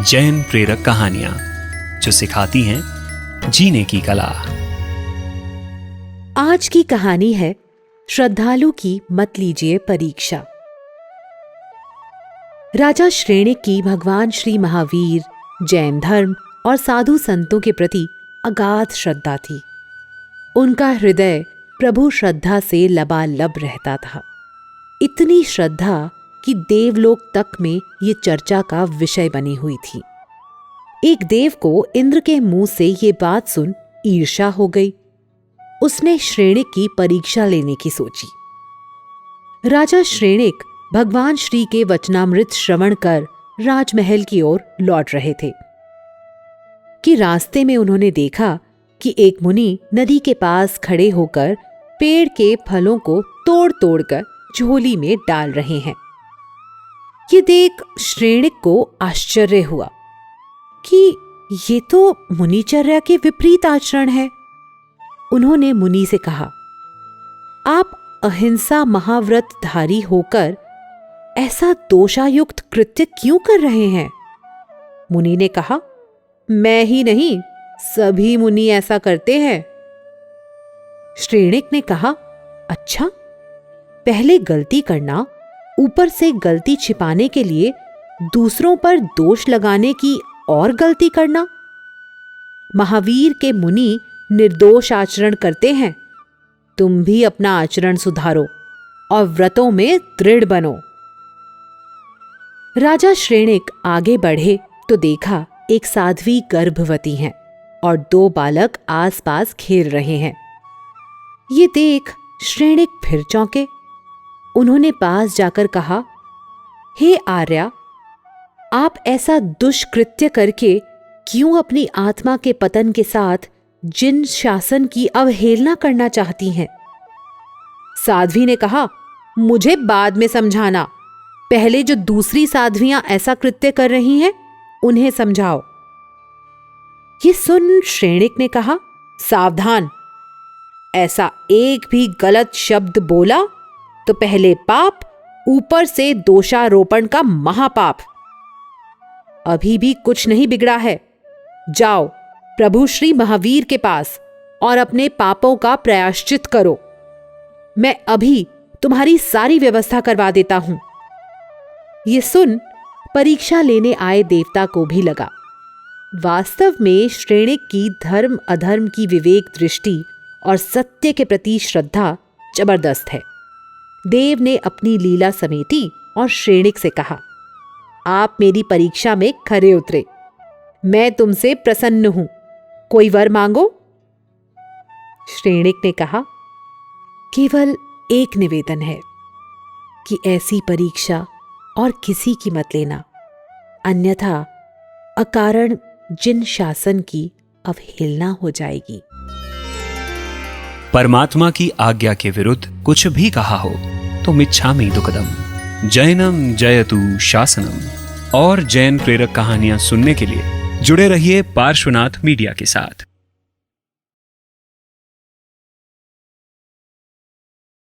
जैन प्रेरक कहानियां जो सिखाती हैं जीने की कला। आज की कहानी है श्रद्धालु की मत लीजिए परीक्षा। राजा श्रेणिक की भगवान श्री महावीर, जैन धर्म और साधु संतों के प्रति अगाध श्रद्धा थी। उनका हृदय प्रभु श्रद्धा से लबालब रहता था। इतनी श्रद्धा कि देवलोक तक में ये चर्चा का विषय बनी हुई थी। एक देव को इंद्र के मुंह से ये बात सुन ईर्ष्या हो गई। उसने श्रेणिक की परीक्षा लेने की सोची। राजा श्रेणिक भगवान श्री के वचनामृत श्रवण कर राजमहल की ओर लौट रहे थे कि रास्ते में उन्होंने देखा कि एक मुनि नदी के पास खड़े होकर पेड़ के फलों को तोड़ तोड़कर झोली में डाल रहे हैं। ये देख श्रेणिक को आश्चर्य हुआ कि ये तो मुनिचर्या के विपरीत आचरण है। उन्होंने मुनि से कहा, आप अहिंसा महाव्रतधारी होकर ऐसा दोषायुक्त कृत्य क्यों कर रहे हैं? मुनि ने कहा, मैं ही नहीं, सभी मुनि ऐसा करते हैं। श्रेणिक ने कहा, अच्छा, पहले गलती करना, ऊपर से गलती छिपाने के लिए दूसरों पर दोष लगाने की और गलती करना। महावीर के मुनि निर्दोष आचरण करते हैं। तुम भी अपना आचरण सुधारो और व्रतों में दृढ़ बनो। राजा श्रेणिक आगे बढ़े तो देखा एक साध्वी गर्भवती हैं और 2 बालक आसपास खेल रहे हैं। ये देख श्रेणिक फिर चौंके। उन्होंने पास जाकर कहा, हे आर्या, आप ऐसा दुष्कृत्य करके क्यों अपनी आत्मा के पतन के साथ जिन शासन की अवहेलना करना चाहती हैं? साध्वी ने कहा, मुझे बाद में समझाना, पहले जो दूसरी साध्वियां ऐसा कृत्य कर रही हैं उन्हें समझाओ। ये सुन श्रेणिक ने कहा, सावधान, ऐसा एक भी गलत शब्द बोला तो पहले पाप, ऊपर से दोषारोपण का महापाप। अभी भी कुछ नहीं बिगड़ा है। जाओ प्रभु श्री महावीर के पास और अपने पापों का प्रायश्चित करो। मैं अभी तुम्हारी सारी व्यवस्था करवा देता हूं। ये सुन परीक्षा लेने आए देवता को भी लगा। वास्तव में श्रेणिक की धर्म अधर्म की विवेक दृष्टि और सत्य के प्रति श्रद्धा जबरदस्त है। देव ने अपनी लीला समेटी और श्रेणिक से कहा, आप मेरी परीक्षा में खरे उतरे। मैं तुमसे प्रसन्न हूं। कोई वर मांगो। श्रेणिक ने कहा, केवल एक निवेदन है कि ऐसी परीक्षा और किसी की मत लेना, अन्यथा अकारण जिन शासन की अवहेलना हो जाएगी। परमात्मा की आज्ञा के विरुद्ध कुछ भी कहा हो तो मिच्छामि दुक्कडम। जैनम जयतु शासनम। और जैन प्रेरक कहानियां सुनने के लिए जुड़े रहिए पार्श्वनाथ मीडिया के साथ।